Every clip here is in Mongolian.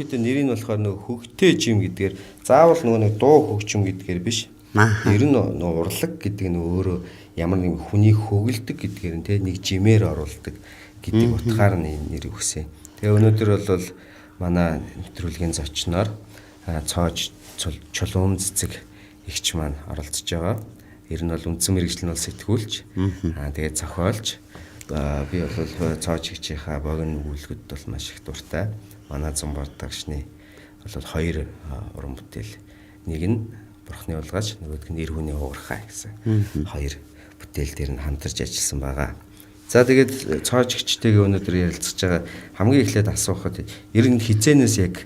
ерөнхийдөө нэрийг болохоор нөгөө хөгтэй жим гэдгээр заавал нөгөө нэг дуу хөгжим гэдгээр биш. Ер нь нөгөө урлаг гэдэг нь өөрөө ямар нэг хүний хөглөдөг гэдгээр нь нэг жимээр оруулдаг гэдэг утгаар нь нэр өгсөн. Тэгээ өнөөдөр бол манай нэвтрүүлгийн зочноор Цоожчулуунцэцэг эгч маань оролцож байгаа. Ер нь бол үндсэн мэргэжил нь бол сэтгүүлч. Тэгээд зохиолч. Би бол Цоожчийнхаа богино өгүүллэгүүд бол маш их дуртай. Манай зумбардагчны бол хоёр уран бүтээл. Нэг нь Бурхны улгаач, нөгөөдг нь эр хүний уурхай гэсэн. Хоёр бүтээл дээр нь хамтарч ажилласан байгаа. За тэгээд Цоожчтэйгээ өнөөдөр ярилцж байгаа хамгийн эхлээд асуухад ер нь хизээнээс яг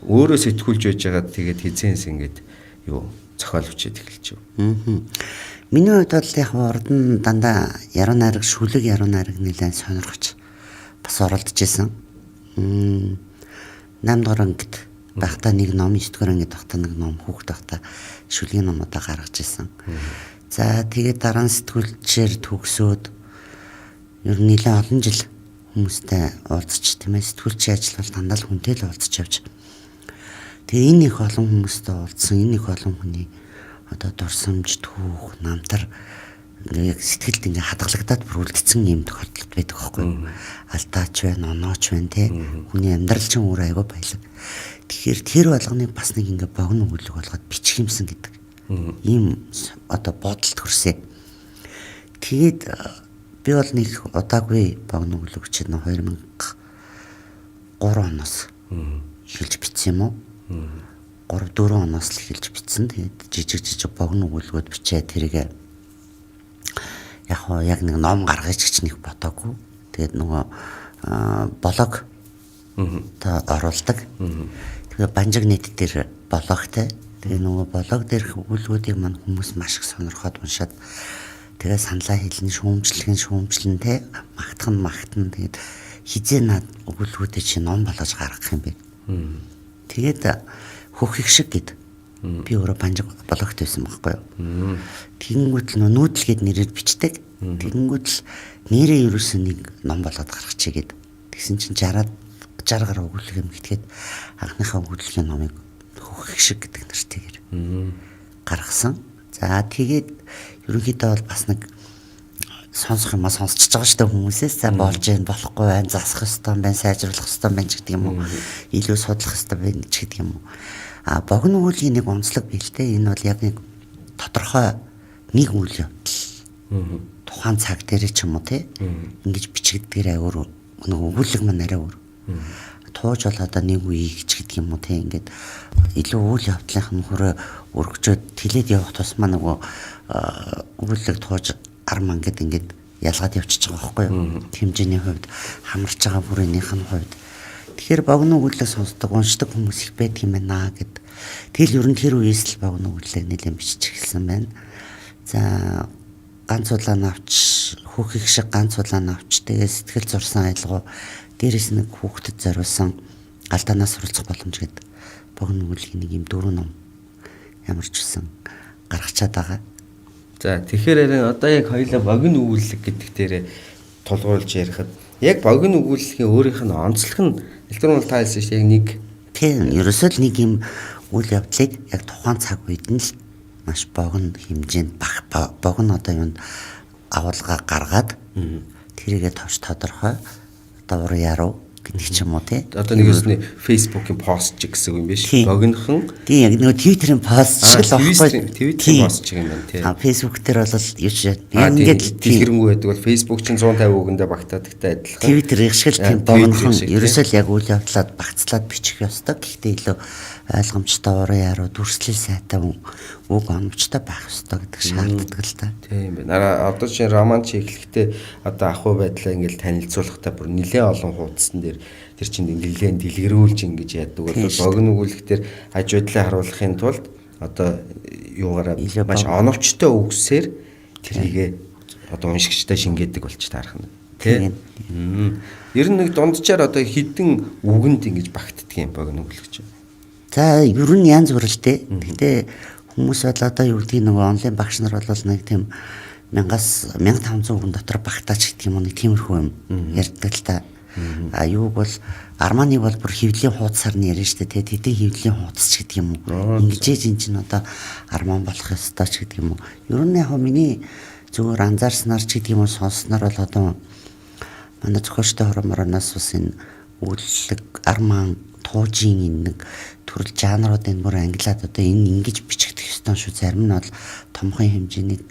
өөрөө сэтгүүлж байж байгаа тэгээд хизээнээс ингээд юу зохиол бичиж эхэлж юу. Миний хувьд бол яг урд нь дандаа яруу найраг шүлэг яруу найраг нэлээд сонирхож бас оролдож исэн. 8 дугаар ангид байхдаа нэг ном, 9 дугаар ангид байхдаа нэг ном, Хөгт байхдаа шүлгийн номуудаа гаргаж исэн. За тэгээд дараа нь сэтгүүлчээр төгсөөд ер нь нэлээд олон жил хүмүүстэй уулзч тийм ээ, сэтгүүлчийн ажил бол дандаа л хүнтэй л уулзч явж. Тэгээ энэ их олон хүмүүстэй уулзсан, энэ их олон хүний одоо дурсамж, түүх, намтар яг сэтгэлд ингээ хадгалагдаад бүрүүлдсэн юм тохиолдол байдаг байхгүй юу? Алдаач байна, онооч байна те. Хүний амьдрал чинь өөр айгаа баялаг. Тэгэхээр тэр болгоны бас нэг ингээ богино өгүүллэг болгоод бичих юмсан гэдэг. Ийм одоо бодолд хүрсэн. Тэгээд би бол нэг удаагүй богино өгүүллэг чинь 2003 оноос эхэлж бичсэн юм уу? 3-4 оноос л эхэлж бичсэн. Тэгээд жижиг богино өгүүллэгүүд бичээ тэрийг яг нэг ном гаргаж гэж нэг бодоогүй. Тэгээд нөгөө блог та оруулдаг. Тэгээд банжиг нэт дээр блогтай. Тэгээд нөгөө блог дээрх өгүүлбэрүүдийг маань хүмүүс маш их сонирхоод уншаад тэгээд саналаа хэлнэ, шүүмжлэн те магтхан тэгээд хизээ над өгүүлбэрүүдээ чи ном болгож гаргах юм бэ. Тэгээд хөх их шиг гэд би өөрөө банжиг блогт байсан байхгүй юу. Тэгэнгүүт л нүүдэл гэд нэрээр бичдэг. Тэгэнгүүт л нэрээ ерөөсөө нэг ном болгоод гаргачихъя гэд. Тэгсэн чинь 60 гаруй өгүүллэг юм гэтгээд анхныхаа өгүүллэгийн номыг хөх их шиг гэдэг нэртэйгээр гаргасан. За тэгээд ерөнхийдөө бол бас нэг сонсох юмаа сонсчихж байгаа шүү дээ хүмүүсээс. За болж जैन болохгүй байна, засах ёстой байна, сайжруулах ёстой байна гэдэг юм уу. Илүү судлах ёстой байна гэдэг юм уу. Богино өгүүллийн нэг онцлог бэлтэй. Энэ бол яг нэг тодорхой нэг үйл явдал. Тухайн цаг дээр ч юм уу те. Ингэж бичигдгээр өөр нэг өгүүллэг маань арай өөр. Тууж бол одоо нэг үеийг ч гэдэг юм уу те. Ингээд илүү үйл явдлын хөрөө өргөжөөд тэлээд явах тусмаа нөгөө өгүүллэг тууж арман гэд ингээд ялгаад явчихж байгаа байхгүй юу. Хэмжээний хувьд хамарч байгаа бүрийнх нь хувьд. Тэгэхээр богино өгүүллэг сонсдог, уншдаг хүмүүс их байдаг юм байна гэд. Тэгэл ер нь тэр үеэс л богино өгүүллэг нэлээд бичиж эхэлсэн байна. За ганц улаан авч, хөх их шиг ганц улаан авч, тэгээ сэтгэл зурсан аялгау дээрээс нэг хүүхдэд зориулсан алдаанаас суралцах боломж гэдэг богино өгүүллэгийн нэг юм 4 ном ямар ч үсэн гаргачаад байгаа. За тэгэхээр одоо яг хоёулаа богино өгүүллэг гэдэг дээрээ тулгуурлаж ярихад яг богино өгүүллэгийн өөрийнх нь онцлог нь электронул тайлсан шүү дээ. Яг нэг тийм ерөөсөө л нэг юм үйл явдлыг яг тухайн цаг үед нь л маш богино хэмжээнд богино одоо юунд агуулга гаргаад тэрийгэ товч тодорхой одоо ур яруу гэдэг ч юм уу тий. Одоо нэгөөсний Facebook-ийн пост ч гэсэн юм биш. Богинохон. Тийм яг нэг Twitter-ийн пост шиг л байхгүй. Twitter-ийн пост шиг юм байна тий. Facebook дээр бол юу ч яг ингээд дэлгэрэнгүй байдаг бол Facebook чинь 150 үгэндээ багтаадагтай адилхан. Twitter их шиг л тийм богинохон ерөөсөө л яг үйл явдлаад багцлаад бичих ёстой. Гэхдээ илүү ойлгомжтой ур яруу дүрслэл сайтай үг оновчтой байх ёстой гэдэг шаарддаг л та. Тийм байна. Одоо чинь роман чи эхлэхдээ одоо ахуй байдлаа ингээл танилцуулахдаа бүр нэлээд олон хуудсан дээр тэр чинь нэлээд дэлгэрүүлж ингэж яадаг бол богино өгүүлэлтээр аж байдлаа харуулахын тулд одоо юугаараа маш оновчтой үгсээр тэрийгэ одоо уншигчтай шингээдэг болч таарах нь. Тийм. Ер нь нэг дунджаар одоо хідэн үгэнд ингэж багтдаг юм богино өгүүлэлт чинь. За ер нь янз бүр л дээ. Гэтэ хүмүүс бол одоо юу гэдгийг нөгөө онлайн багш нар бол нэг тийм 1500 хүн дотор багтаач гэдэг юм уу нэг тиймэрхүү юм ярьдаг л та. Юуг бол арманыг бол бүр хөвлийн хуудасаар нь ярина шүү дээ. Тэдний хөвлийн хуудас ч гэдэг юм уу. Ингэж энэ чинь одоо арман болох ёстой ч гэдэг юм уу. Ер нь яг миний зүгээр анзаарснаар ч гэдэг юм уу сонссноор бол одоо манай зохиолчтой хоромороноос бас энэ өгүүллэг арман туужийн энэ нэг төрөл жанруудын бүр англиад одоо энэ ингэж бичигдэх ёстой шүү. Зарим нь бол томхон хэмжээний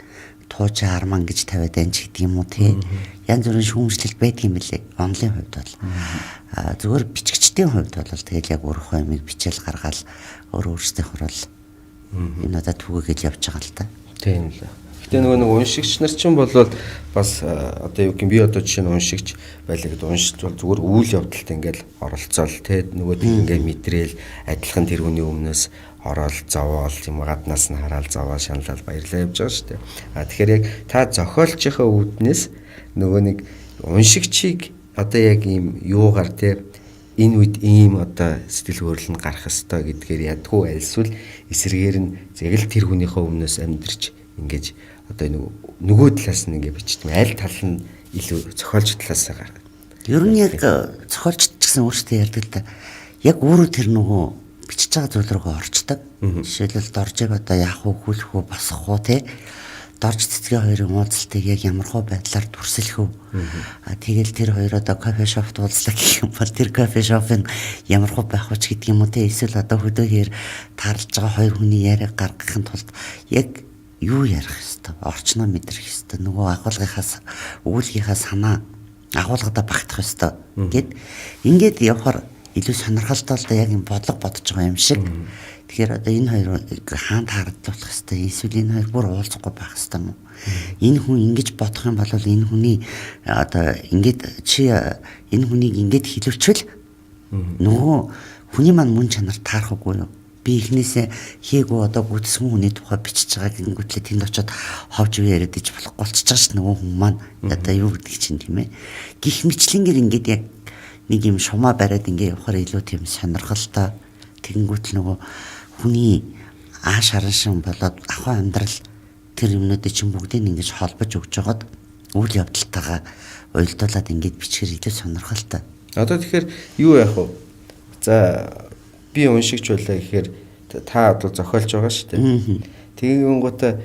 тууж арман гэж тавиад байна ч гэдэг юм уу тий. Янз бүрийн шүүмжлэл байдаг юм билээ. Онлын хувьд бол зүгээр бичигчдийн хувьд бол тэгэл яг өөрийнхөө юмыг бичээл гаргаал өөрсдийнх бол энэ одоо түгээгээл явж байгаа л та. Тийм л. Гэтэ нөгөө нэг уншигч нар чинь бол бас одоо юу гэх юм би одоо жишээ нь уншигч байлаа гэдэг уншиж бол зүгээр үйл явдалд ингээл оролцоол те нөгөө ингээ мэдрээл адилхан тэр хүний өмнөөс ороод зовоол юм гаднаас нь хараад зовоо шаналал баярлаа явж байгаа шүү дээ. Тэгэхээр яг та зохиолчийнхаа үүднээс нөгөө нэг уншигчийг одоо яг ийм юугаар те энэ үед ийм одоо сэтгэл хөдлөл нь гарах ёстой гэдгээр ядгүй альсвал эсрэгээр нь яг л тэр хүнийхээ өмнөөс амьдэрч ингэж одоо нөгөө талаас нь ингэ бичдэг. Аль тал нь илүү зохиолч талаас гарах. Ер нь яг зохиолч ч гэсэн өөртөө ярьдаг л да. Яг өөрөө тэр нөгөө бичиж байгаа зүйл рүү орчдөг. Жишээлбэл доржиг одоо яах вэ, хүлэх үү, босох уу те. Дорж цэцгийн хоёрын уулзалтыг яг ямархуу байдлаар дүрслэх үү. Тэгэл тэр хоёр одоо кофе шопт уулзлаа гэх юм бол тэр кофе шопын ямархуу байх уу ч гэдэг юм уу те. Эсвэл одоо хөдөөгээр таарлаж байгаа хоёр хүний яриаг гаргахын тулд яг юу ярих хэвээр орчноо мэдрэх хэвээр нөгөө агуулгынхаас өгүүлгийнхаа санаа агуулгадаа багтах хэвээр гэд ингээд явахаар илүү сонирхолтой л да яг юм бодлого бодож байгаа юм шиг. Тэгэхээр одоо энэ хоёрыг хаанд харагдуулах хэвээр эсвэл энэ хоёр бүр уулзахгүй байх хэвээр юм уу? Энэ хүн ингэж бодох юм бол энэ хүний одоо ингээд чи энэ хүнийг ингээд хэлвчвэл нөгөө хүний маань мөн чанар таарахгүй юу? Би ихнээсээ хийгүү одоо гүйтсэн хүний тухай бичиж байгаа гингүүтлээ тэнд очиод ховж үе яриад иж болохгүй болчихж байгаа ш нөгөө хүн маань одоо юу гэдэг чинь тийм ээ. Гих мэтлэнгээр ингээд яг нэг юм шумаа бариад ингээд явахаар илүү тийм сонирхолтой тэгэнгүүт нөгөө хүний ааш хараншин болоод ахуй амьдрал тэр юмнуудыг чинь бүгдийг ингэж холбож өгж жагаад үйл явдалтайгаа уялдуулаад ингээд бичгээр илүү сонирхолтой. Одоо тэгэхээр юу яах вэ? За би уншигч байлаа гэхээр та одоо зохиолч байгаа шүү дээ. Тэгээд гоота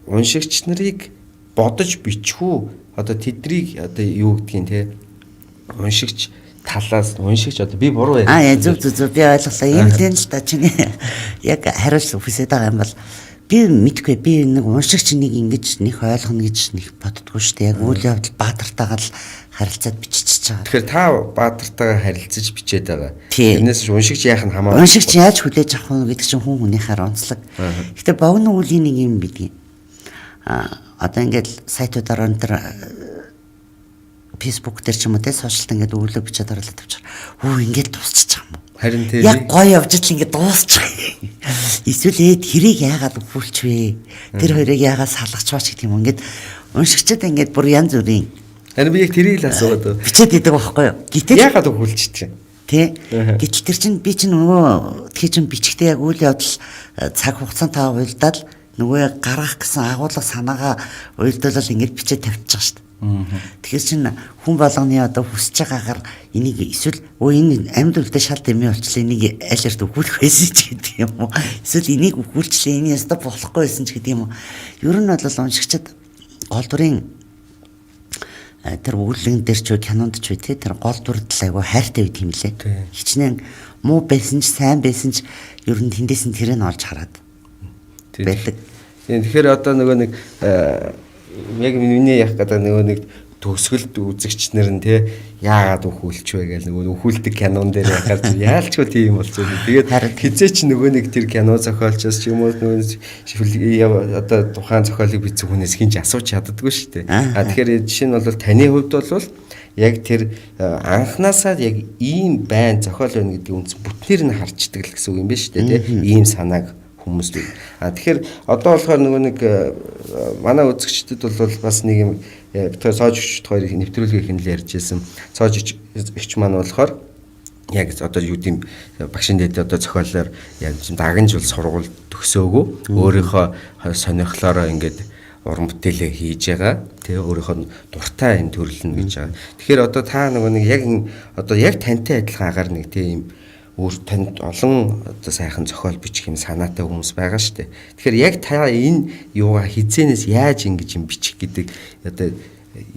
уншигч нарыг бодож бичих үү? Одоо тэдрийг одоо юу гэдгийг те уншигч талаас уншигч одоо би буруу яриа. Зөв би ойлголоо. Ийм л энэ л та чинь яг хариулт хүсэж байгаа юм бол би мэдгүй би нэг уншигч нэг ингэж нэг ойлгоно гэж нэг боддгоо шүү дээ. Яг үйл явдал баатартайгаа л харилцаад бичиж байгаа. Тэгэхээр та баатартайгаа харилцаж бичээд байгаа. Тэрнээс уншигч яах нь хамаагүй. Уншигч яаж хүлээж авах вэ гэдэг чинь хүн хүнийхээ онцлог. Гэтэ богино үлийн нэг юм бидгийг. Одоо ингээд сайтуудаар өнтер Facebook дээр ч юм уу те сошиалд ингээд өгүүлэг бичээд оруулаад тавьчихар. Хөө ингээд дуусчих юм уу? Харин тийм. Яг гоё явж ил ингээд дуусчих. Эсвэл тэрийг яагаад өгүүлч вэ? Тэр хоёрыг яагаад салгачваач гэдэг юм ингээд уншигчдаа ингээд бүр янз бүрийн. Харин би яг тэрийг л асууад. Бичээд идэг байхгүй юу? Гэтэл яагаад өгүүлч чинь? Тэ. Гэвч тэр чинь би чинь нөгөө тэгэхээр чинь бичгтээ яг үйл явдал цаг хугацаантай уялдаад нөгөө гаргах гэсэн агуулга санаагаа уялдуулаад ингээд бичээд тавьчих шүү дээ. Тэгэхээр чинь хүн болгоны одоо хүсэж байгаагаар энийг эсвэл энэ амьд үлдээ шал дэмий болчлаа энийг айларт өгүүлэх байсан ч гэдэг юм уу? Эсвэл энийг өгүүлчлээ энэ яста болохгүй байсан ч гэдэг юм уу? Ер нь бол уншигчид гол дүрийн тэр өгүүллэгэн дээр ч кинонд ч үе тэр гол дүрд л айгүй хайртай байт юм лээ. Хичнээн муу байсан ч сайн байсан ч ер нь тэндээс нь тэрийг олж хараад байдаг. Тэгэхээр одоо нөгөө нэг яг миний яг гэдэг нөгөө нэг төгсгөлд үзэгч нар нь те яагаад өгүүлч вэ гэж нөгөө өгүүлдэг кинон дээр яхаар яалчгүй тийм болчихсон. Тэгээд хизээч нөгөө нэг тэр кино зохиолчоос ч юм уу нөгөө одоо тухайн зохиолыг бичсэн хүнээс хинч асууж чаддаггүй шүү дээ. Тэгэхээр жишээ нь бол таны хувьд бол яг тэр анханасаа яг ийм байн зохиол байна гэдэг үнс бүтнээр нь харчдаг л гэсэн үг юм байна шүү дээ. Те ийм санааг хүмүүс үү. Тэгэхээр одоо болохоор нөгөө нэг манай үзэгчдэд бол бас нэг юм Цоожчулуунцэцэг хоёрыг нэвтрүүлгийг хинэл ярьж байсан. Цоожчулуунцэцэг маань болохоор яг одоо юу гэм багшин дээд одоо зохиолоор яг дагнж бол сургууль төгсөөгөө өөрийнхөө сонирхлоор ингээд уран бүтээлээ хийж байгаа. Тэгээ өөрийнхөө дуртай энэ төрлөн гэж байгаа. Тэгэхээр одоо та нөгөө нэг яг одоо яг тантай адилхан агаар нэг тийм өөр танд олон одоо сайхан зохиол бичих юм санаатай хүмүүс байгаа шүү дээ. Тэгэхээр яг та энэ юугаа хизээнээс яаж ингэж юм бичих гэдэг одоо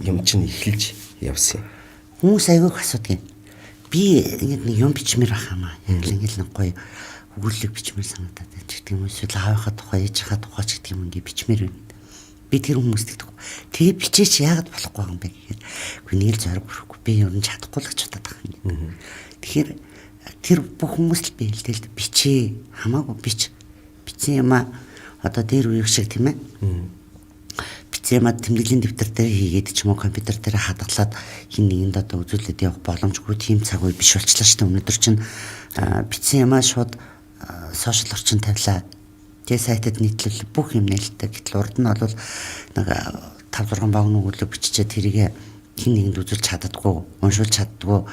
юм чинь эхэлж явсан. Хүмүүс аягүй асуудаг юм. Би ингэж нэг юм бичмээр байх юм аа. Яг л ингэж нэг гоё өгүүллэг бичмээр санагдаад байна гэдэг юм. Эсвэл аавынхаа тухай, ээжийнхаа тухай ч гэдэг юм ингэ бичмээр байна. Би тэр хүмүүст гэдэг. Тэгээ бичээч яагаад болохгүй юм бэ гэхээр үгүй нэг л зориг өрөхгүй. Би ер нь чадахгүй л гэж бодоод байгаа юм. Тэгэхээр тэр бүх хүмүүст л би хэлдэг бичээ. Хамаагүй бич. Бичсэн юм аа. Одоо дээр үеих шиг тийм ээ. Бичсэн юм аа тэмдэглэлийн дэвтэр дээр хийгээд ч юм уу компьютер дээр хадгалаад хин нэгэнд одоо үзүүлээд явах боломжгүй тийм цаг үе биш болчихлоо шүү дээ. Өнөөдөр чинь бичсэн юм аа шууд сошиал орчин тавилаа. Тэгээ сайтад нийтлэл бүх юм нээлттэй. Гэтэл урд нь бол нэг 5-6 богино өгүүлэг биччихээ тэрийг хин нэгэнд үзүүлж чаддаггүй, уншуулж чаддаггүй.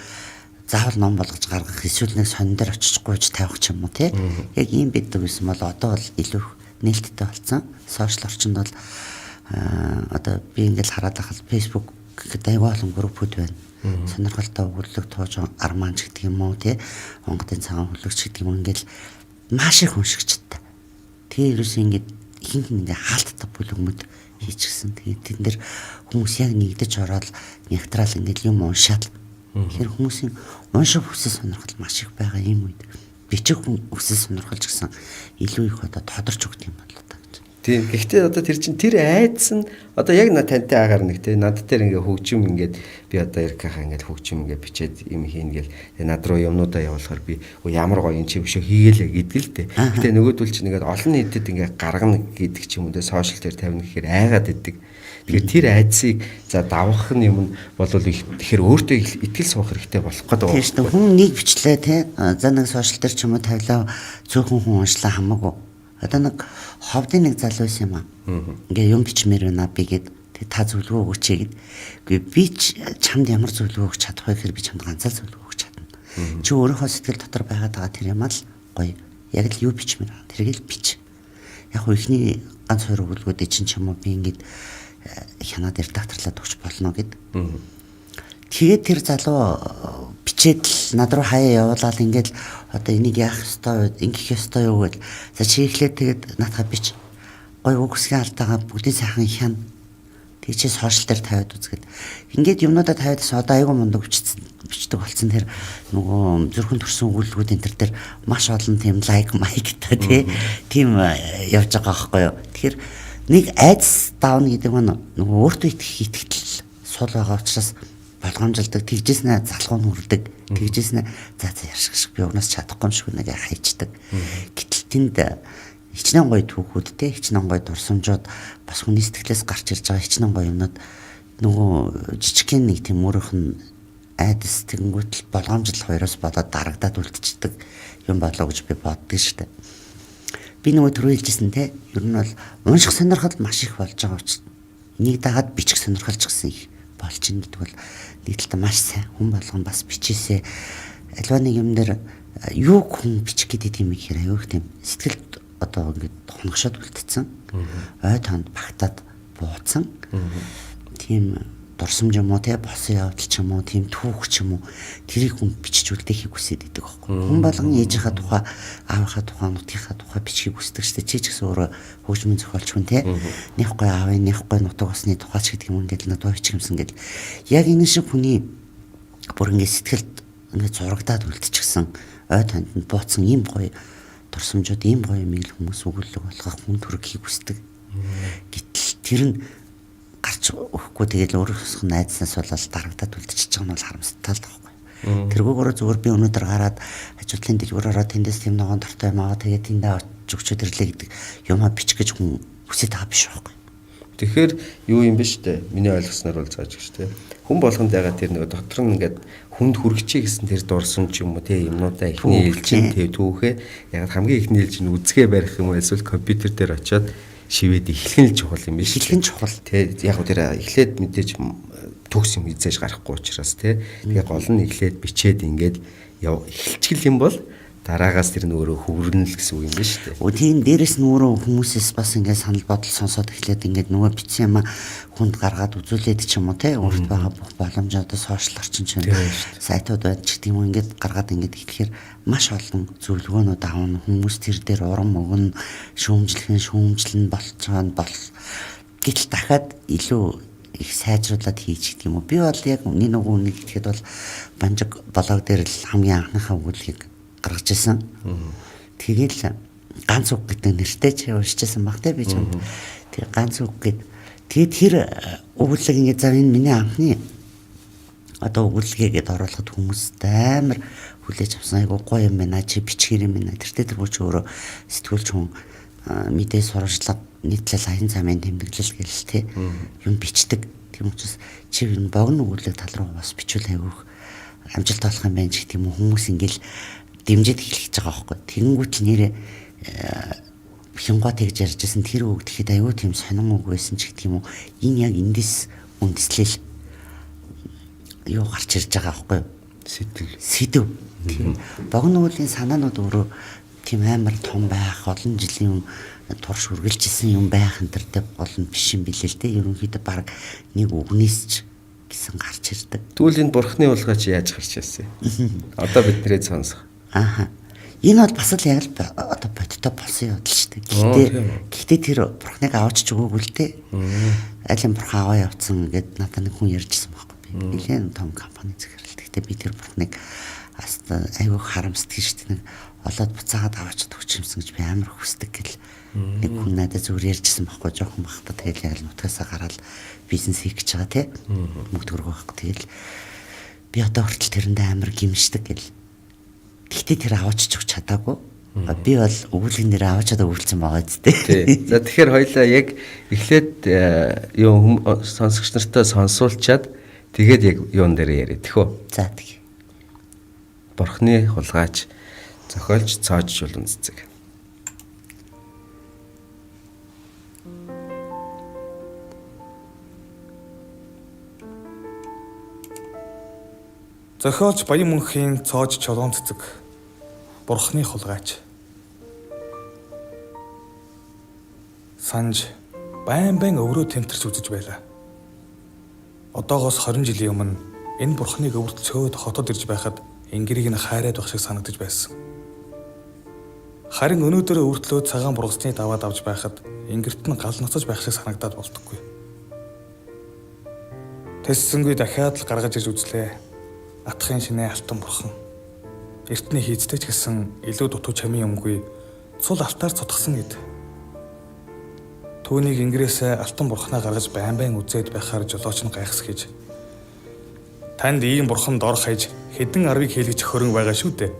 Заавал ном болгож гаргах эсвэл нэг сонин дээр очиж гуйж тавих ч юм уу тий. Яг ийм байдаг байсан бол одоо бол илүү нээлттэй болсон. Сошиал орчинд бол одоо би ингээл хараад байхад Facebook гэхэд аягүй олон группүүд байна. Сонирхолтой өгүүллэг тууж арманч гэдэг юм уу тий. Онгодын цагаан хүлэгч гэдэг юм ингээл маш их уншигчтай. Тэгээ ерөөсөө ингээд хин хаалттай бүлэгмэд хийчихсэн. Тэгээд тэн дээр хүмүүс яг нэгдэж ороод нягтраал ингээд юм уншаад. Тэгэхээр хүмүүсийн унших хүсэл сонирхол маш их байгаа юм үед бичих хүсэл сонирхолч гэсэн илүү их одоо тодорч өгд юм болоо та гэж. Тийм. Гэхдээ одоо тэр чинь тэр айдас нь одоо яг тантай агаар нэг те над дээр ингээ хөгжим ингээд би одоо ярихаа ингээд хөгжим ингээ бичээд юм хийн гэл над руу юмнуудаа явуулахаар би ямар гоё юм чи өшөө хийгээл гэдэг л те. Гэтэ нөгөөдөл чинь ингээд олон нийтэд ингээ гаргана гэдэг ч юм уу те сошиал дээр тавина гэхээр айгаад идэг. Тэгэхээр тэр айдсыг за давах нь юм бол тэгэхээр өөртөө итгэл суух хэрэгтэй болох гэдэг байна. Тийм шүү дээ. Хүн нэг бичлээ те. За нэг сошиал дээр ч юм уу тавилаа зөвхөн хүн уншлаа хамаагүй. Одоо нэг ховдын нэг залуу байсан юм аа. Ингээ юм бичмээр байна би гээд та зөвлөгөө өгөөч гэд. Үгүй би чамд ямар зөвлөгөө өгч чадах вэ гэхээр би чамд ганцаар зөвлөгөө өгч чадна. Чи өөрийнхөө сэтгэл дотор байгаад байгаа тэр юм л гоё. Яг л юу бичмээр байна. Тэргээл бич. Яг хөө ихний ганц хоёр өгүүлбэрүүд чинь ч юм уу би ингээд хянаад редакторлаад өгч болно гэд. Тэгээд тэр залуу бичээд л над руу хаяа явуулаад ингээд одоо энийг яах ёстой вэ? Ингэх ёстой юу гэвэл за чи эхлээд тэгээд наатаа бич. Гой үгсгийн алдаага бүгдийг сайхан хяна. Тэгээ чи сошиал дээр тавиад үзгээд. Ингээд юмнуудаа тавиадс одоо айгүй мундаг бичдэг болсон тэр нөгөө зүрхэн төрсөн өгүүлбэрүүд энэ төр дээр маш олон тийм лайк майктай тийм явж байгаа байхгүй юу. Тэгэхээр нэг айдас даавна гэдэг нь нөгөө өөртөө итгэл сул байгаа учраас болгоомжилдаг тэгжээснэ залхуун хүрдэг тэгжээснэ за яршиг би угнаас чадахгүй юм шиг нэг хайчдаг. Гэтэл тэнд хичнээн гоё түүхүүд те хичнээн гоё дурсамжууд бас хүний сэтгэлээс гарч ирж байгаа хичнээн гоё юмнууд нөгөө жижигхэн нэг тийм өөрийнх нь айдас тэгэнгүүтэл болгоомжлох хоёроос болоод дарагдаад үлдчихдэг юм болоо гэж би боддог шүү дээ. Би нөгөө түрүү хэлжсэн те ер нь бол унших сонирхол маш их болж байгаа учраас энийг дагаад бичих сонирхолч гэсэн их болж ин гэдэг бол нийтлэлд маш сайн хүн болгон бас бичээсээ альва нэг юм дээр юу хүн бичих гэдэг юм ихээр аюух тийм сэтгэлд одоо ингээд хоногшоод үлдсэн ой танд багтаад бууцсан тийм дурсамж юм уу те босон явдал ч юм уу тийм түүх ч юм уу тэрийг хүн бичиж үлдээхийг хүсээд идэг байхгүй хүн болгон ээжийнхаа тухай аавынхаа тухай нутгийнхаа тухай бичгийг хүсдэг штэ чи ч гэсэн өөрөө хөгжмийн зохиолч хүн те нэхгүй аавын нэхгүй нутаг усны тухай ч гэдэг юм ингээд л надад бичгэмсэн гээд яг энэ шиг хүний бүр ингээд сэтгэлд ингээд зурагдаад үлдчихсэн ой танд бууцсан ийм гоё дурсамжууд ийм гоё юм ил хүмүүс өгүүллэг болгох хүн төрөхийг хүсдэг гэтэл тэр нь гарч өгөхгүй тэгэл өөрөөсөө найдснаас болол дарагдаад үлдчихэж байгаа нь бол харамсалтай л таахгүй. Тэргүүгээр зүгээр би өнөөдөр гараад ажлын дэлгүүрөөрөө тэндээс тийм ногоон дортой юм аа тэгээд тэндээ өгчөөд ирлээ гэдэг юмаа бичих гэж хүн хүсэж байгаа биш байхгүй. Тэгэхээр юу юм бэ штэ миний ойлгосноор бол зааж гэж штэ хүн болгонд байгаа тэр нэг дотор нь ингээд хүнд хүргэчээ гэсэн тэр дурсан ч юм уу те юмнуудаа ихний ээлжин тэг түүхээ яг хамгийн ихний ээлжин үзгээ барих юм уу эсвэл компьютер дээр очиод шивэд эхлэх нь чухал юм биш. Эхлэх нь чухал. Тэ яг тэр эхлээд мэдээж төгс юм эзэж гарахгүй учраас тэ тэгээ гол нь эхлээд бичээд ингээд эхэлчихэл юм бол дараагаас тэр нь өөрөө хөвөрнө л гэсэн үг юм байна шүү дээ. Тийм дээрэс нь өөрөө хүмүүсээс бас ингээд санал бодол сонсоод эхлээд ингээд нөгөө бичсэн юм хүнд гаргаад үзүүлээд ч юм уу те өөрт байгаа бүх боломж одоо сошиал орчин ч сайтууд байж гэх юм уу ингээд гаргаад ингээд ихээр маш олон зөвлөгөөнүүд аавна хүмүүс тэр дээр урам өгнө шүүмжлэн болцоон бол гэтэл дахиад илүү их сайжруулад хийж гэх юм уу. Би бол яг нэг үнийг итгэхэд бол банжиг блог дээр л хамгийн анхныхаа өгүүллэгийг гаргаж ирсэн. Тэгэл ганц үг гэдэг нэртэй ч уншижсэн баг те би ч юм. Тэгээ ганц үг гэд тэгээд тэр өгүүллэг ингээд зав энэ миний анхны одоо өгүүллэгээд оруулахад хүмүүст амар хүлээж авсан. Айгуу гоё юм байна. Чи бичих юм байна. Тэр дээр бүр ч өөрөө сэтгүүлч хүн мэдээ сурвалжлага нийтлэл аян замын тэмдэглэл гээл те юм бичдэг. Тийм учраас чи энэ богино өгүүллэг тал руу бас бичүүл айгүйх амжилт олох юм байна ч гэх юм уу хүмүүс ингээл дэмжиж эхлэж байгаа байхгүй. Тэнгүүт л нэрээ хингоо тэгж ярьжсэн тэр үг тэгэхэд айгүй тийм сонин үг байсан ч гэх юм уу энэ яг эндээс үндэслэл юу гарч ирж байгаа байхгүй. Сэдв. Тийм богино өгүүллийн санаанууд өөрөө тийм амар том байх олон жилийн турш үргэлжилсэн юм байх энэ төр гол нь биш юм билээ л дээ. Ерөнхийдөө баг нэг үгнээс ч гэсэн гарч ирдэг. Тэгвэл энэ бурхны улгаа чи яаж гарч ирсэн? Одоо бид нэрээ сонсох. Энэ бол бас л яг л одоо бодтой болсон явдал шүү дээ. Гэхдээ тэр бурхныг аваач ч өгөөгүй л дээ. Алин бурхан аваа явцсан гэд надад нэг хүн ярьжсэн байхгүй. Би нэлээд том компани захирал. Гэхдээ би тэр бурхныг айгүй харамсдаг шүү дээ. Олоод буцаагаад аваач өгч юмсан гэж би амар хүсдэг гэл. Нэг хүн надад зүгээр ярьжсэн байхгүй жоохон бахта тэгэл яг л нутгаасаа гараад бизнес хийх гэж байгаа тий. Мөнгө төгрөг байхгүй тэгэл би одоо хүртэл тэрэндээ амар гимшдэг гэл. Гэхдээ тэр аваач ч өгч чадаагүй. Би бол өгүүлгийн дээр аваачаад өгүүлсэн байгаа зү тий. За тэгэхээр хоёлаа яг эхлээд юу сонсогч нартай сонсуулчаад тэгээд яг юун дээр яриад тэхөө. За тэг. Бурхны хулгайч зохиолч Цоожчулуунцэцэг. Зохиолч баян мөнхийн Цоожчулуунцэцэг. Бурхны хулгайч. Санж байн өврөө тэмтэрч үзэж байлаа. Одоогоос 20 жилийн өмнө энэ бурхныг өвөрт цөөд хотод ирж байхад ингэрийг нь хайраад байх шиг санагдаж байсан. Харин өнөөдөр өвөртлөө цагаан бургасны даваад авч байхад ингэрт нь гал ноцож байх шиг санагдаад болдоггүй. Тэссэнгүй дахиад л гаргаж ирж үзлээ. Атхын шинэ алтан бурхан. Эртний хийцтэй ч гэсэн илүү дутуу чамийн өмгүй цул алтаар цутгсан гэд. Түүнийг ингэрээсээ алтан бурхнаа гаргаж байн үзээд байхаар жолооч нь гайхсхийж. Танд ийм бурханд ор хаяж хэдэн арвыг хийлгэж хөрөнгө байгаа шүү дээ.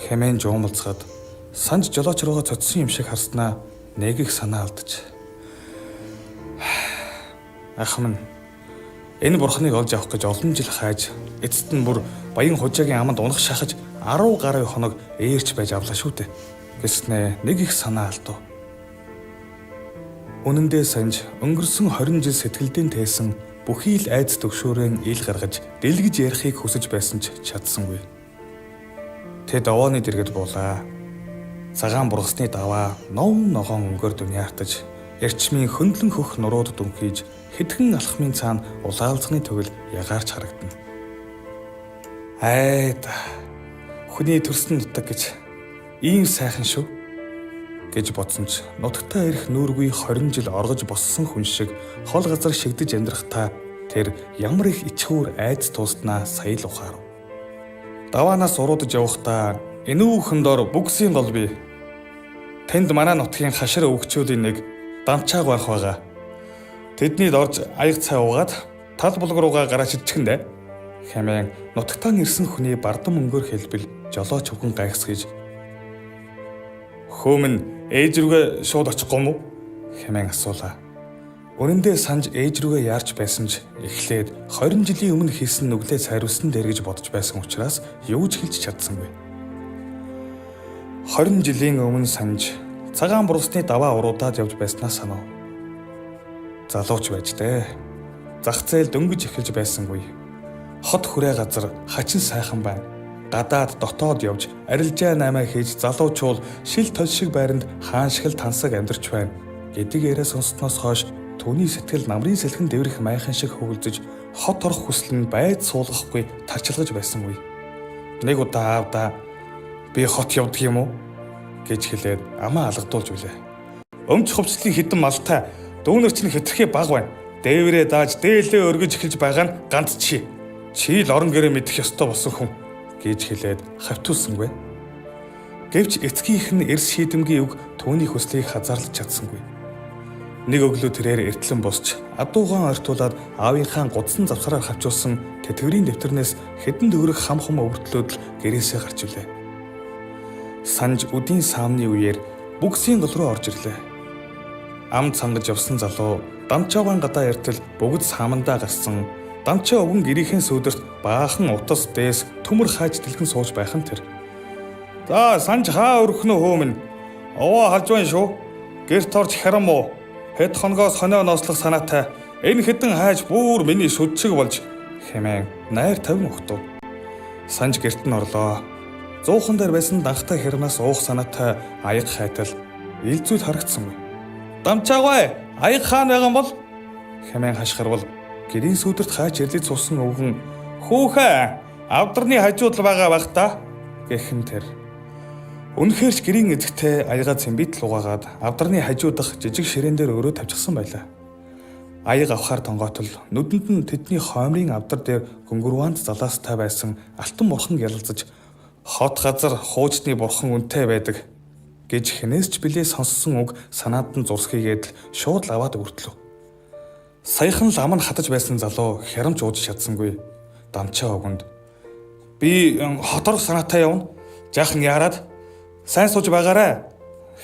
Хэмээн жуумалцгаад санж жолооч руугаа цоцсон юм шиг харснаа нэг их санаа алдаж. Ах минь энэ бурхныг олж авах гэж олон жил хайж эцэст нь бүр баян хужаагийн аманд унах шахаж 10 гаруй хоног ээрч байж авлаа шүү дээ. Гэснээ нэг их санаа алдав. Үнэндээ санж өнгөрсөн 20 жил сэтгэлдээ тээсэн бүхий л айц төгшөөрэн ил гаргаж дэлгэж ярихыг хүсэж байсан ч чадсангүй. Тэд овооны дэргэд буулаа. Цагаан бургасны даваа ногоон өнгөөр дүниартаж эрчмийн хөндлөн хөх нурууд дүнхийж хэдхэн алхмын цаана улаалцганы төгөл ягаарч харагдана. Айда хүний төрсөн нутаг гэж ийм сайхан шүү гэж бодсон ч нутагтаа ирэх нүүргүй 20 жил оргож боссон хүн шиг хол газар шигдэж амьдрахтаа тэр ямар их ичхүүр айц тууснаа сая л ухаарав. Даваанаас уруудаж явахдаа энүү хөндор бүгсийн гол бий. Тэнд манай нутгийн хашир өвгчүүдийн нэг дамчааг байх байгаа. Тэдний дорж аяг цай уугаад тал булг руугаа гараа шидчихэндэ хэмээн нутагтаа ирсэн хүний бардам өнгөөр хэлбэл жолооч хөвгөн гайхсгийж хөөмн ээж рүүгээ шууд очихгүй юм уу хэмээн асуулаа. Үнэндээ санж ээж рүүгээ яарч байсан ч эхлээд 20 жилийн өмнө хийсэн нүглээ цайруулсан дээр гэж бодож байсан учраас юу ч хэлж чадсангүй. 20 жилийн өмнө санж цагаан бургасны даваа уруудаад явж байснаа санав. Залууч байж дээ. Зах зээл дөнгөж эхэлж байсангүй. Хот хүрээ газар хачин сайхан байна. гадаад дотоод явж арилжаа наймаа хийж залуучуул шил тол шиг байранд хааншгал тансаг амьдарч байна гэдэг яриа сонссноос хойш түүний сэтгэл намрын сэлхэн дэврэх майхан шиг хөвөлдөж хот орох хүсэл нь байд суулгахгүй тарчилгаж байсангүй. Нэг удаа аавда би хот явдаг юм уу гэж хэлээд амаа алгадуулж үлээ. Өмч хувцлын хідэн малтай дүүнер чинь хэтэрхий баг байна. Дээврээ дааж дээлээ өргөж эхэлж байгаа нь ганц чи. Чи л орон гэрээ мэдэх ёстой болсон хүн гэж хэлээд хавтуулсангүй. Гэвч эцгийнх нь эрс шийдэмгийн үг түүний хүслийг хазаарлаж чадсангүй. Нэг өглөө тэрээр эртлэн босч адуугаан ойртуулаад аавынхаа гудсан завсараар хавчуулсан тэтгэврийн дэвтэрнээс хэдэн төгрөг хам хум өвөртлөөд л гэрээсээ гарч илээ. Санж үдийн саамны үеэр бүгсийн гол руу орж ирлээ. Ам цангаж явсан залуу дамчаагаан гадаа яртал бүгд саамандаа гарсан. Дамчаа өвгөн гэрийнхэн сүүдэрт баахан утас дээс төмөр хааж дэлгэн сууж байх нь тэр. За санж хаа өрхнө хөөмн. Овоо халж байна шүү. Гэрт орж харам уу? Хэд хоногоос хонио нослох санаатай энэ хэдэн хайж бүр миний шүдчиг болж хэмээн найр тавин өгтөв. Санж гэрт нь орлоо. Зуухан дээр байсан данхтай хэрнээс уух санаатай аяг хайтал илзүүл харагдсангүй. Дамчаагүй аяг хаан байгаа юм бол хэмээн хашгирвал гэрийн сүдэрт хаач ирлээ цусан өвгөн хүүхэ авдрны хажууд л байгаа байх та гэхэн тэр. Үнэхээр ч гэрийн эзэгтэй аягаа цэмбит л угаагаад авдрны хажуудах жижиг ширээн дээр өрөө тавьчихсан байлаа. Аяг авахаар тонгоотол нүдэнд нь тэдний хоймрын авдар дээр гүнгөрваанд залаастай байсан алтан бурхан гялалзаж хот газар хуучны бурхан үнэтэй байдаг гэж хэнээс ч билээ сонссон үг санаанд нь зурсхийгээд л шууд л аваад өртлөө. Саяхан л ам нь хатаж байсан залуу хярамч ууж чадсангүй. Дамчаа өгөнд би хотор санаатай явна. Жаахан яарад сайн сууж байгаарай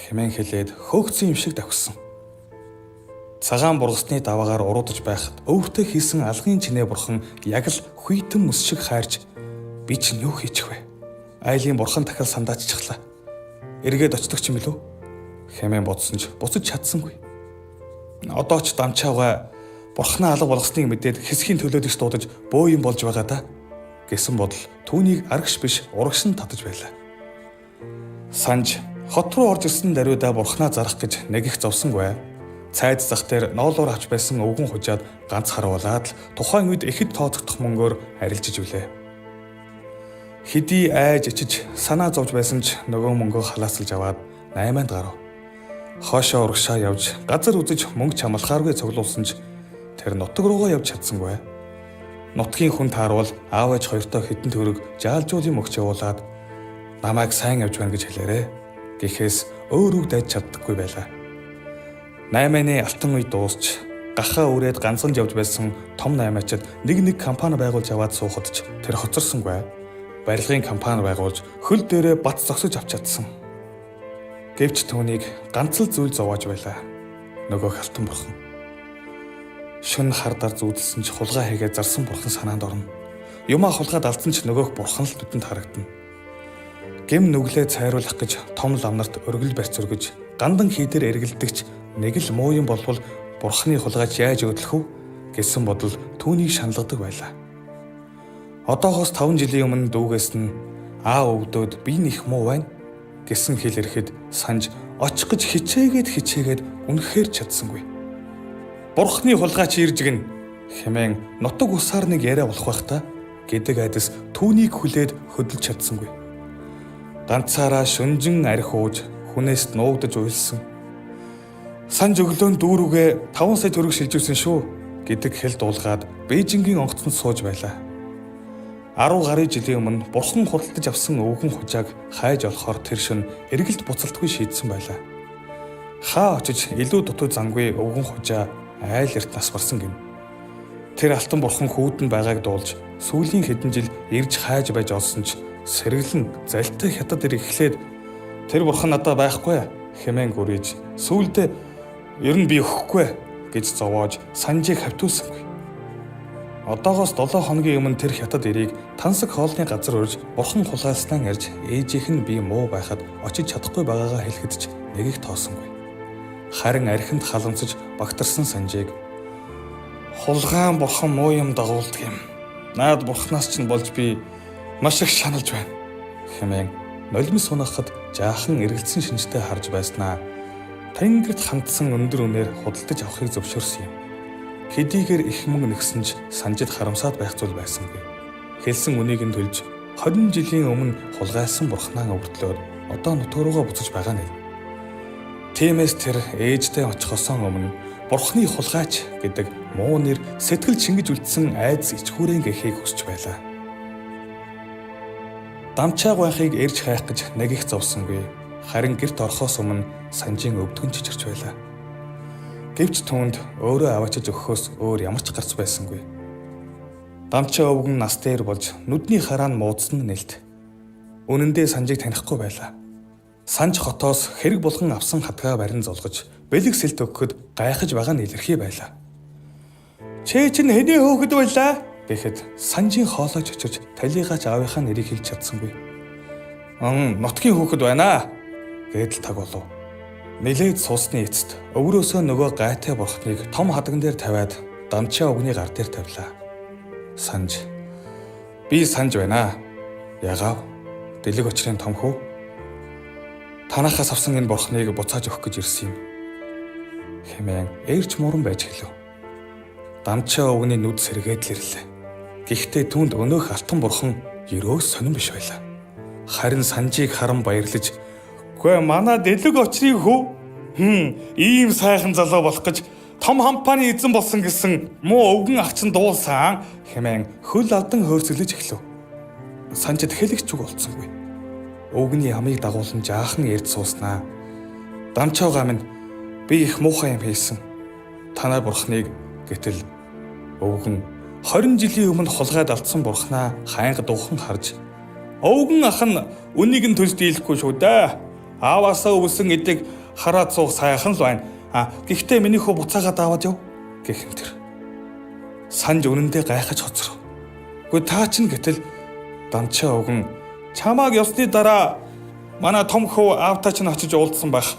хэмээн хэлээд хөөгцөн юм шиг давхсан. Цагаан бургасны даваагаар уруудаж байхад өвөртөө хийсэн алгын чинээ бурхан яг л хүйтэн мэс шиг хайрч би чинь юу хийчих вэ? Айлын бурхан дахил сандааччихлаа. Эргээд очдог ч юм билүү? Хэмээн бодсон ч буцаж чадсангүй. Одоо ч дамчаагаа бурхнаа алга болгосныг мэдээд хэсгийн төлөөдөж дуудаж бөө юм болж байгаа да гэсэн бодол түүнийг аргаш биш урагш нь татаж байлаа. Санж хот руу орж ирсэн даруйдаа бурхнаа зарах гэж нэг их зовсонгүй. Цайд зах дээр ноолоор авч байсан өвгөн хужаад ганц харуулаад л тухайн үед ихэд тооцогдох мөнгөөр арилжиж үлээ. Хэдий айж ичиж санаа зовж байсан ч нөгөө мөнгөө халаасалж аваад 8-нд гарав. Хоошоо урагшаа явж газар үзэж мөнгө чамлахааргүй цуглуулсан ч тэр нутаг руугаа явж чадсангүй. Нутгийн хүн таарвал аав ээж хоёртоо хэдэн төгрөг жаалжуулын мөгч явуулаад намайг сайн явж байна гэж хэлээрээ. Гэхээс өөр үг дайж чаддаггүй байлаа. 8-ны алтан үе дуусч гахаа үрээд ганцхан явж байсан том 8-ачид нэг компани байгуулж аваад суухад ч тэр хоцорсонгүй. Барилгын компани байгуулж хөл дээрээ бат зогсож авч чадсан. Гэвч түүнийг ганц л зүйл зовоож байлаа. Нөгөө алтан бурхан. Шүн хардар зүүдэлсэн ч хулгай хийгээд зарсан бурхан санаанд орно. Юмаа хулгаад алдсан ч нөгөөх бурхан л нүдэнд харагдана. Гэм нүглээ цайруулах гэж том ламнарт өргөл барьц өргөж гандан хийдэр эргэлдэгч нэг л муу юм болвол бурханы хулгайч яаж өдлөх вэ гэсэн бодол түүнийг шаналгадаг байлаа. Одоогоос 5 жилийн өмнө дүүгээс нь аа өвдөөд би нэх муу байна гэсэн хэл ирэхэд санж очих гэж хичээгээд үнэхээр чадсангүй. Бурханы хулгайч ирж гин хэмээн нутаг усаар нэг яриа болох байх та гэдэг айдас түүнийг хүлээд хөдөлж чадсангүй. Ганцаараа шүнжин арх ууж хүнээс нуугдаж уйлсан. Санж өглөөнд дүүрүүгээ 5 сая төгрөг шилжүүлсэн шүү гэдэг хэл дуулгаад Бээжингийн онгоцонд сууж байлаа. 10 гаруй жилийн өмнө бурхан хуралдаж авсан өвгөн хужааг хайж олохоор тэр шөнө эргэлт буцалтгүй шийдсэн байлаа. Хаа очиж илүү дутуу зангүй өвгөн хужаа айл эрт нас барсан гин. Тэр алтан бурхан хүүдэн байгааг дуулж сүүлийн хэдэн жил ирж хайж байж олсон ч сэргэлэн залтай хятад ирэх эхлээд тэр бурхан надад байхгүй хэмээн гүрийж сүүлдээ ер нь би өгөхгүй гэж зовоож санжийг хавтуулсангүй. Одоогоос 7 хоногийн өмнө тэр хятад ирийг тансаг хоолны газар урьж бурхан хулгайлснаа ярьж ээжийнх нь би муу байхад очиж чадахгүй байгаагаа хэлэхэд ч нэг их тоосонгүй. Харин архинд халамцаж багтарсан санжийг хулгаан бурхан муу юм дагуулдаг юм. Наад бурханаас ч болж би маш их шаналж байна хэмээн нулимс унахад жаахан эргэлзсэн шинжтэй харж байснаа Тэнгэрт хандсан өндөр үнээр худалдаж авахыг зөвшөөрсөн юм. Хэдийгээр их мөнгө нэгсэн ч санжид харамсаад байх зүйл байсангүй. Хэлсэн үнийг нь төлж 20 жилийн өмнө хулгайлсан бурхнаа өвөртлөөд одоо нутгаруугаа буцаж байгаа нь. Тиймээс тэр ээжтэй очихоос өмнө бурхны хулгайч гэдэг муу нэр сэтгэл чингэж үлдсэн айдас ичхүүрэн гэхийг хүсч байлаа. Дамчааг байхыг эрж хайх гэж нэг их зовсонгүй. Харин гэрт орохоос өмнө санжийн өвдгөн чичирч байлаа. Гэвч түүнд өөрөө аваачиж өгөхөөс өөр ямар ч гарц байсангүй. Дамчаа өвгөн нас дээр болж нүдний хараа нь муудсан нэлт. Үнэндээ санжийг танихгүй байлаа. Санж хотоос хэрэг булган авсан хатгаа барин золгож бэлэг сэлт өгөхөд гайхаж байгаа нь илэрхий байлаа. "Чи чинь хэний хөөхд байлаа?" гэхэд санжийн хоолойч очиж талигаач аавынхаа нэрийг хэлж чадсангүй. "Нутгийн хөөхд байна" гэдэл таг болов. Нилээд суусны эцэст өврөөсөө нөгөө гайтай бурхныг том хадган дээр тавиад дамчаа өгний гар дээр тавилаа. Санж: "Би санж байна. Ягав. Дэлэг очрын том хүү. Танахаас авсан энэ бурхныг буцааж өгөх гэж ирсэн юм" хэмээн ээрч муран байж хэлв. Дамчаа өгний нүд сэргээд л ирлээ. Гэхдээ түүнд өнөөх алтан бурхан ерөөс сонирн биш байлаа. Харин санжийг харан баярлаж: "Гүй манай дэлэг очрыг хүү? Ийм сайхан залуу болох гэж том хампааны эзэн болсон гэсэн муу өвгөн ах чинь дуулсан" хэмээн хөл алдан хөөрцөглөж эхлэв. Санжид хэлэгч үг болцсонгүй. Өвгний ямыг дагуулan жаахан ярьж сууснаа. "Дамчаагаа минь би их муухай юм хийсэн. Танай бурхныг" гэтэл өвгөн 20 жилийн өмнө хулгайд алдсан бурхнаа хаанга дуухан харж: "Өвгөн ах нь үнийг нь төлж дийлэхгүй шүү дээ. Ааваасаа өвсөн эдэг хараад суух сайхан л байна. Гэхдээ миний хөө буцаагаад аваад яв" гэх юм тэр. Санж үнэндээ гайхаж хоцров. "Гүй таа чинь" гэтэл дамчаа өвгөн: "Чамааг ёсны дараа манай том хөө аавтаа чинь очиж уулзсан байх.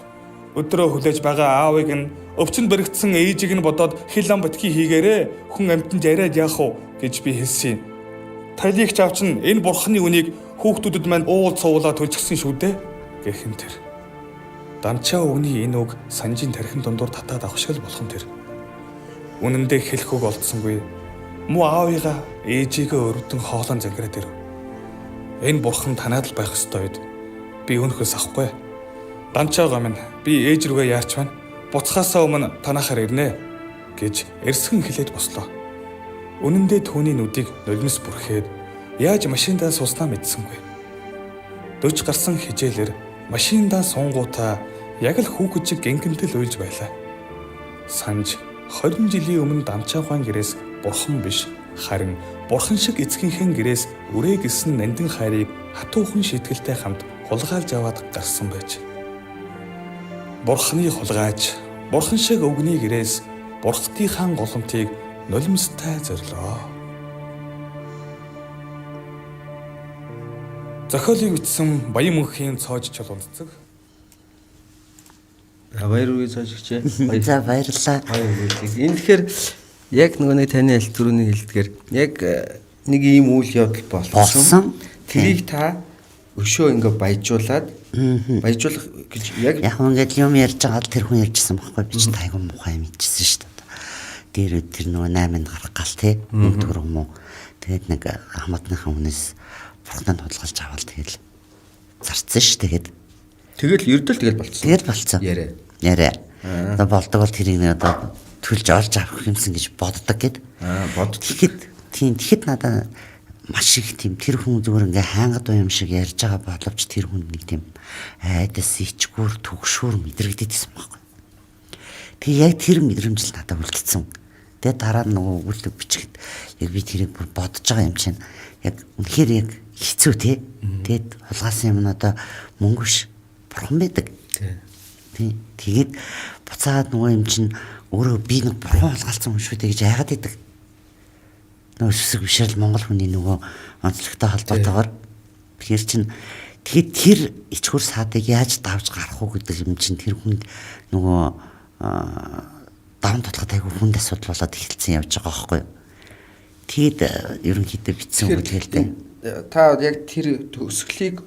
Өдрөө хүлээж байгаа аавыг нь өвчнөд бэрэгдсэн ээжийг нь бодоод хил ам битгий хийгээрээ хүн амьтанд яриад яах вэ гэж би хэлсэн. Талигч аав чинь энэ бурхны үнийг хүүхдүүдэд маань уул цуулаа төлчихсөн шүү дээ" гэх юм тэр. Дамчаа өвгний энэ үг санжийн тархин дундуур татаад авах шиг л болох юм тэр. Үнэндээ хэлэх үг олдсонгүй. Муу аавыгаа ээжигээ өрөвдөн хоолон зангираад ирэв. "Энэ бурхан танаад л байх ёстой үед би өнөхөөс авахгүй. Дамчаагаа минь би ээж рүүгээ яарч байна. Буцхаасаа өмнө танахаар ирнэ" гэж эрсгэн хэлээд бослоо. Үнэндээ түүний нүдийг нулимс бүрхээд яаж машиндаа сууснаа мэдсэнгүй. 40 гарсан хижээлэр машиндаа суунгуудаа яг л хүүхэд шиг гингэнтэл уйлж байлаа. Санж 20 жилийн өмнө дамчаагаан гэрээс бурхан биш, харин бурхан шиг эцгийнхээ гэрээс үрээ гисэн нандин хайрыг хатуухан шийтгэлтэй хамт хулгайлж аваад гарсан байж. Бурханы хулгайч, бурхан шиг өвгний гэрээс бурхтынхаа голомтыг нулимстай зорилоо. Зохиолыг бичсэн Баян мөнхийн Цоожчулуунцэцэг. Баяр үгүй цоожчээ. За баярлалаа. Энэ тэгэхээр яг нөгөө нэг таны аль түрүүний хэлдгээр яг нэг ийм үйл явдал болсон. Тэрийг та өшөө ингээ баяжуулаад баяжуулах гэж яг ингээд юм ярьж байгаа л тэр хүн ярьжсэн байхгүй би ч тайган мухай юм ичсэн шүү дээ. Тэр тэр нөгөө 8-нд гарах гал тий. Өндөр юм уу. Тэгээд нэг хамаатныхаа хүнээс бурхнанд худалдаж аваад тэгэл зарцсан ш тэгээд эрдэл тэгэл болцсон. Тэгэл болцсон. Яриа. Одоо болдог бол тэрийг нэг одоо төлж олж авах юмсан гэж боддог гэд. Боддог. Тэгэхэд надад маш их тийм тэр хүн зүгээр ингээ хаангад юм шиг ярьж байгаа боловч тэр хүнд нэг тийм айдас ичгүүр түгшүүр мэдрэгдээдсэн байхгүй. Тэгээ яг тэр мэдрэмж л надад үлдсэн. Тэгээ дараа нь нөгөө өгүүллэг бичихд яг би тэрийг бүр бодож байгаа юм чинь яг үнэхээр яг хэцүү тий. Тэгээд хулгайлсан юм нь одоо мөнгө биш бурхан байдаг. Тий. Тэгээд буцаад нөгөө юм чинь өөрөө би нэг бурхан хулгайлсан хүн шүү дээ гэж яагаад идэг. Нөгөө сүсэг бишрэл Монгол хүний нөгөө онцлогтой холбоотойгоор тэгэхээр чин тэгээд тэр ичгүүр саадыг яаж давж гарах уу гэдэг юм чин тэр хүнд нөгөө даун тотлоход айгүй хүнд асуудал болоод эхэлсэн явж байгаа байхгүй юу. Тэгэд ерөнхийдөө битсэн үг л дээ. та яг тэр төгсгөлийг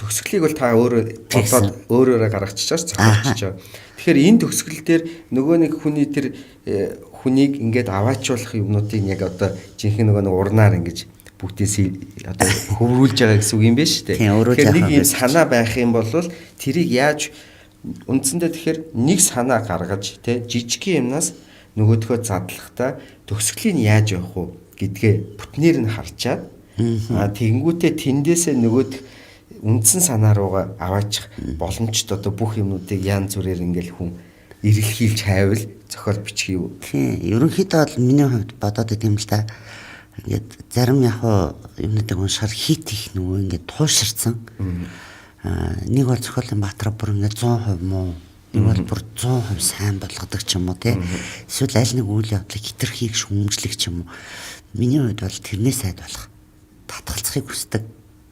төгсгөлийг бол та өөрөө бодоод өөрөөрөө гаргачихчаар зохиолчж байгаа. Тэгэхээр энэ төгсгөл дээр нөгөө нэг хүний тэр хүнийг ингээд аваачуулах юмнуудыг яг одоо жинхэнэ нөгөө нэг урнаар ингэж бүгдээс одоо хөврүүлж байгаа гэсэн үг юм байна шүү дээ. Тэгэхээр нэг юм санаа байх юм бол тэрийг яаж үндсэндээ тэгэхээр нэг санаа гаргаж те жижигхэн юмнаас нөгөөдхөө задлахтаа төгсгөлийн яаж явах вэ гэдгээ бүтнээр нь харчаад тэгэнгүүтээ тэндээсээ нөгөөд үндсэн санаа руугаа аваачих боломжтой одоо бүх юмнуудыг янз бүрээр ингээл хүн эргэлхийлж хайвал зохиол бичих юу. Тийм. Ерөнхийдөө бол миний хувьд бодоод идэм л да. Ингээд зарим яг юмнуудыг уншихаар хит их нөгөө ингээд тууширсан. Нэг бол зохиолын баатраа бүр ингээд 100% муу. Нэг бол бүр 100% сайн болгодог ч юм уу тий. Эсвэл аль нэг үйл явдлыг хитрхийг шүүмжлэх ч юм уу. Миний хувьд бол тэрнээс сайд болох. Татгалцахыг хүсдэг.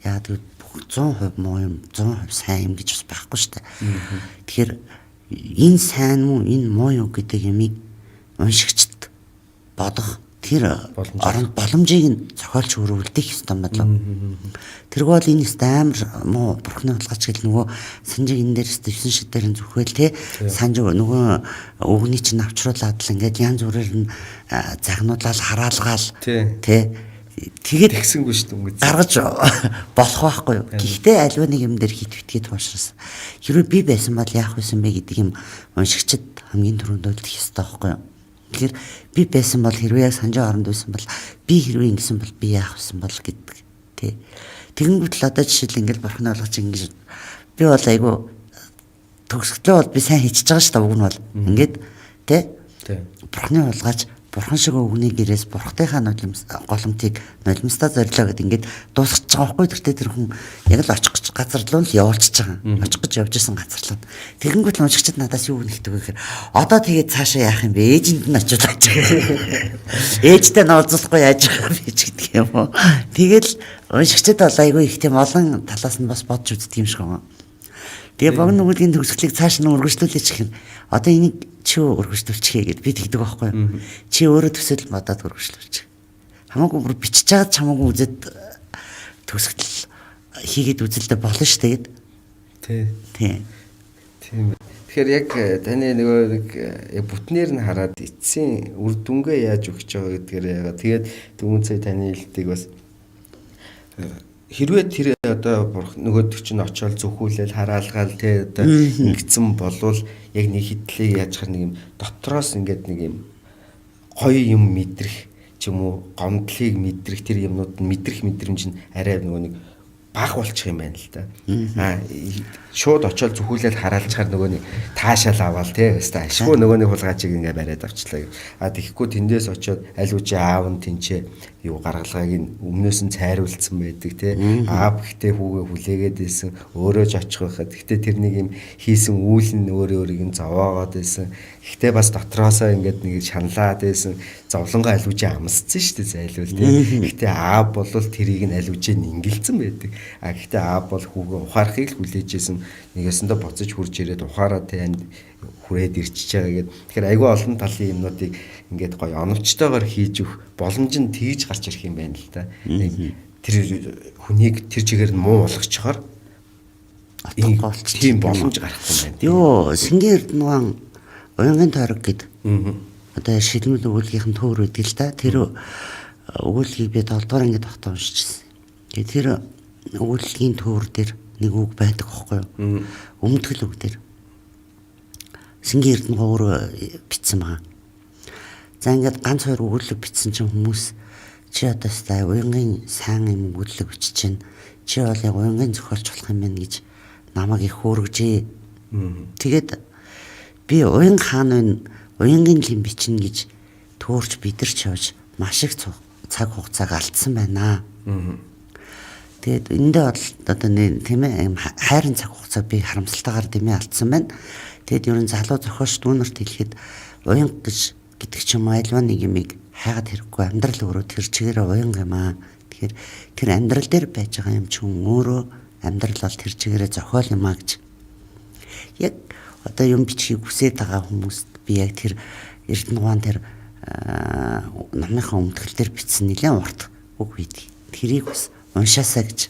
Яа гэвэл 100% муу юм, 100% сайн юм гэж бас байхгүй шүү дээ. Тэгэхээр энэ сайн уу, энэ муу юу гэдэг юмыг уншигчд бодох тэр боломжийг нь зохиолч өрөвлөх ёстой бодлоо. Тэрг бол энэ амар муу бурхны хулгайч гэл нөгөө санжиг энэ дээрээс 9 шид дээр нь зүхвэл те санжиг нөгөө өгний чинь авчруулаад л ингээд янз бүрээр нь загнуулаад хараалгаал те тэгээд тэгсэнгүй шүү дээ гаргаж болох байхгүй юу. Гэхдээ альва нэг юм дээр хит битгээд туушрасан. Хэрвээ би байсан бол яах вэсэн бэ гэдэг юм уншигчд хамгийн түрүүнд үлдэх ёстой байхгүй юу. Тэгэхээр би байсан бол хэрвээ яг санжаа оронд байсан бол би хэрвээ ингэсэн бол би яах вэсэн бол гэдэг тий. Тэгэнгүүт л одоо жишээл ингээл бурхны олгож ингэж би бол айгу төгсгөлөө бол би сайн хийчихэж байгаа шүү дээ. Уг нь бол ингээд тий. Бурхны олгож бурхан шиг өгний гэрээс бурхтынхаа голомтыг нулимстай зорилоо гэдэг ингээд дуусчихж байгаа байхгүй тэртээ тэр хүн яг л очих гэж газар руу л явуулчихж байгаа. Очих гэж явж исэн газар руу. Тэгэнгүүт л уншигчид надаас юу нэгдэг вэ гэхээр одоо тэгээд цаашаа яах юм бэ? Ээжинд нь очиж байж байгаа. Ээжтэй нь уулзахгүй яаж байгаа бэ ч гэдэг юм уу. Тэгэл уншигчид бол айгүй их тийм олон талаас нь бас бодж үздэг юм шиг байна. Тэгээ богино өгүүлгийн төгсгөлийг цааш нь үргэлжлүүлээч гэх юм. Одоо энийг чи үргэлжлүүлчихье гэд би тэгдэг байхгүй юу? Чи өөрөө төсөөл бодоод үргэлжлүүлчих. Хамаагүй бүр бичиж чаад хамаагүй үзээд төгсгөл хийгээд үзэлдэ болно шүү дээ гэд. Тийм. Тэгэхээр яг таны нөгөө нэг бүтнээр нь хараад эцсийн үр дүнгээ яаж өгч байгаа гэдгээр яагаад тэгээд дөнгөн цай таны хэлтийг бас хэрвээ тэр одоо нөгөөдөг чинь очиод зүхүүлэл хараалгаал те одоо ингэсэн болвол яг нэг хитлийг яаж хар нэг юм дотроос ингээд нэг юм гоё юм мэдрэх ч юм уу гомдлыг мэдрэх тэр юмнууд нь мэдрэх мэдрэмж нь арай нөгөө нэг баг болчих юм байна л да. Шууд очиод зүхүүлэл хараалчаар нөгөө нэг таашаал аваал те өстой ашгүй нөгөө нэг хулгайчийг ингээ бариад авчлаа. Тэгэхгүй тэндээс очиод аль үжи аав нь тэнцээ юу гаргалгааг нь өмнөөс нь цайруулсан байдаг те. Аав гэхдээ хүүгээ хүлээгээд байсан өөрөө ч очих байхад. Гэхдээ тэрнийг юм хийсэн үйл нь өөрийг нь зовоогоод байсан. Гэхдээ бас дотроосоо ингээд нэг шаналаад байсан. Зовлонгоо аль үжи амсцсан шүү дээ зайлвал те. Гэхдээ аав бол тэрийг нь аль үжи нингэлцэн байдаг. Гэхдээ аав бол хүүгээ ухаарахыг л хүлээжсэн. Нэгэсэндээ боцож хурж ирээд ухаараа танд хүрээд ирчихэж байгаа гэдэг. Тэгэхээр айгүй олон талын юмнуудыг ингээд гоё оновчтойгоор хийж өгөх боломж нь тгийж гарч ирэх юм байна л да. Тэр хүнийг тэр чигээр нь муу болгочхоор тийм боломж гарах юм байна. Йоо, Сингийн Эрдэнэван уянгийн тойрог гэдэг. Одоо шилмэл өгүүлгийнхэн төвөр өгдөг л да. Тэр өгүүлгийг би 7 дугаар ангид тогтоон уншижсэн. Тэгээ тэр өгүүлгийн төвөр дээр нэг үг байдаг байхгүй юу? Өмдгөл үг дээр. Сингийн Эрдэнэван өөрөө бичсэн байгаа. За ингээд ганц хоёр өгүүлэг бичсэн чинь хүмүүс чи одоо стай уянгийн сайн юм өгүүлэг бичиж чинь чи бол яг уянгийн зохиолч болох юм байна гэж намайг их хөөргөжээ. Тэгээд би уян хаан байна уянгийн лим бичнэ гэж төөрч бидэрч явж маш их цаг хугацааг алдсан байна. Тэгээд эндээ бол одоо тийм ээ хайрын цаг хугацаа би харамсалтайгаар дэмий алдсан байна. Тэгээд ерөн залуу зохиолч дүүнерт хэлэхэд уян гэдэг ч юм альва нэг юмыг хайгаад хэрэггүй амьдрал өөрөө тэр чигээрээ уян юм аа. Тэгэхээр тэр амьдрал дээр байж байгаа юм чинь өөрөө амьдрал бол тэр чигээрээ зохиол юм аа гэж. Яг одоо юм бичгийг хүсээд байгаа хүмүүст би яг тэр Эрдэнэван тэр номынхаа өмтгөл дээр бичсэн нэлээд урт үг байдаг. Тэрийг бас уншаасаа гэж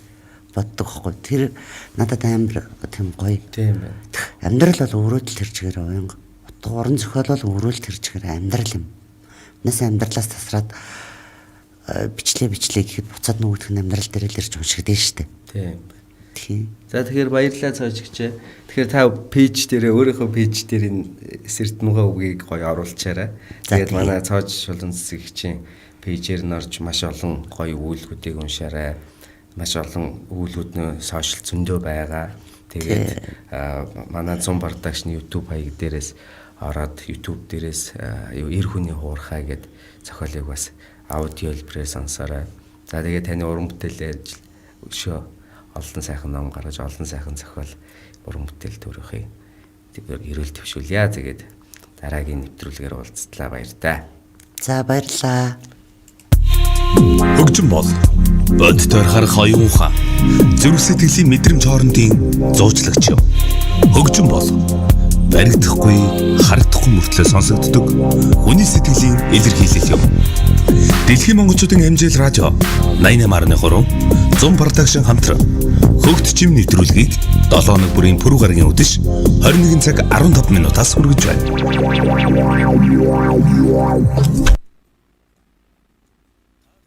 боддог хгүй. Тэр надад амар тийм гоё. Тийм байна. Амьдрал бол өрөөдөл тэр чигээр уянга. Уран зохиол бол өрөөл тэр чигээр амьдрал юм. Нас амьдралаас тасраад бичлээ гэхэд буцаад нөгөөх нь амьдрал дээр л ирж уншигдэн штэ. Тийм. За тэгэхээр баярлалаа цаашгичээ. Тэгэхээр та пэйж дээрээ өөрийнхөө пэйж дээр энэ Эрдэнэгийн үгийг гоё оруулчаарай. Тэгээд манай Цоожчулуунцэцгийн пэйжээр нь орж маш олон гоё өгүүллэгүүдийг уншаарай. Маш олон өгүүлбэрүүд сошиал зөндөө байгаа. Тэгээд манай Зум бардагчны YouTube хаяг дээрээс ороод YouTube дээрээс хүний хуурхай гэд зохиолыг бас аудио хэлбэрээр сонсоорой. За тэгээд таны уран бүтээлээр өшөө олон сайхан ном гаргаж олон сайхан зохиол уран бүтээл төрөхий. Эрүүл төвшүүлье. Тэгээд дараагийн нэвтрүүлгээр уулзтлаа, баяртай. За баярлаа. Хөгжим бол бод тойрхоор хоёун ухаан зүрх сэтгэлийн мэдрэмж хоорондын зуучлагч юм. Хөгжим бол баригдахгүй, харагдахгүй мөртлөө сонсогддог хүний сэтгэлийн илэрхийлэл юм. Дэлхийн монголчуудын хэмжээл радио 88.3 Зум продакшн хамтран Хөгт чим нэвтрүүлгийг 7 хоног бүрийн пүрэв гарагийн үдэш 21 цаг 15 минутаас хүргэж байна.